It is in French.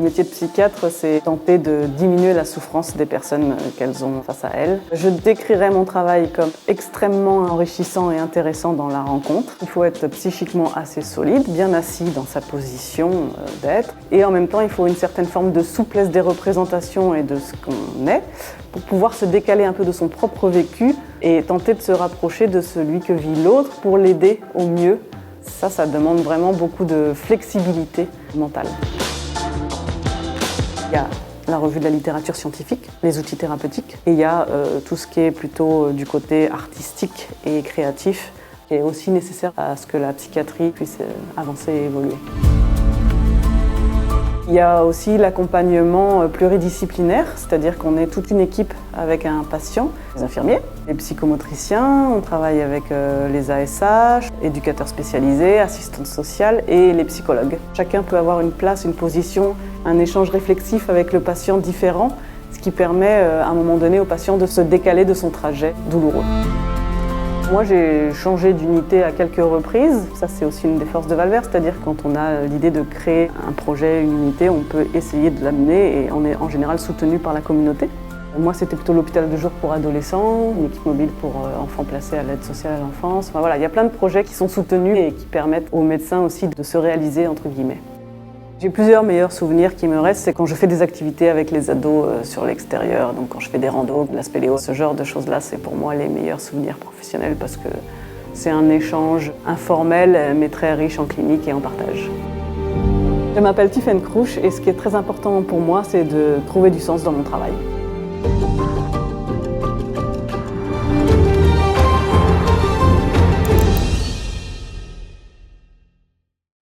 métier de psychiatre, c'est tenter de diminuer la souffrance des personnes qu'elles ont face à elles. Je décrirais mon travail comme extrêmement enrichissant et intéressant dans la rencontre. Il faut être psychiquement assez solide, bien assis dans sa position d'être. Et en même temps, il faut une certaine forme de souplesse des représentations et de ce qu'on est pour pouvoir se décaler un peu de son propre vécu et tenter de se rapprocher de celui que vit l'autre pour l'aider au mieux. Ça demande vraiment beaucoup de flexibilité mentale. Il y a la revue de la littérature scientifique, les outils thérapeutiques, et il y a tout ce qui est plutôt du côté artistique et créatif, qui est aussi nécessaire à ce que la psychiatrie puisse avancer et évoluer. Il y a aussi l'accompagnement pluridisciplinaire, c'est-à-dire qu'on est toute une équipe avec un patient, les infirmiers, les psychomotriciens, on travaille avec les ASH, éducateurs spécialisés, assistantes sociales et les psychologues. Chacun peut avoir une place, une position, un échange réflexif avec le patient différent, ce qui permet à un moment donné au patient de se décaler de son trajet douloureux. Moi, j'ai changé d'unité à quelques reprises. Ça, c'est aussi une des forces de Valvert, c'est-à-dire quand on a l'idée de créer un projet, une unité, on peut essayer de l'amener et on est en général soutenu par la communauté. Moi, c'était plutôt l'hôpital de jour pour adolescents, une équipe mobile pour enfants placés à l'aide sociale à l'enfance. Enfin, voilà, il y a plein de projets qui sont soutenus et qui permettent aux médecins aussi de se réaliser, entre guillemets. J'ai plusieurs meilleurs souvenirs qui me restent, c'est quand je fais des activités avec les ados sur l'extérieur, donc quand je fais des randos, la spéléo, ce genre de choses-là, c'est pour moi les meilleurs souvenirs professionnels parce que c'est un échange informel mais très riche en clinique et en partage. Je m'appelle Tiffaine Crouch et ce qui est très important pour moi, c'est de trouver du sens dans mon travail.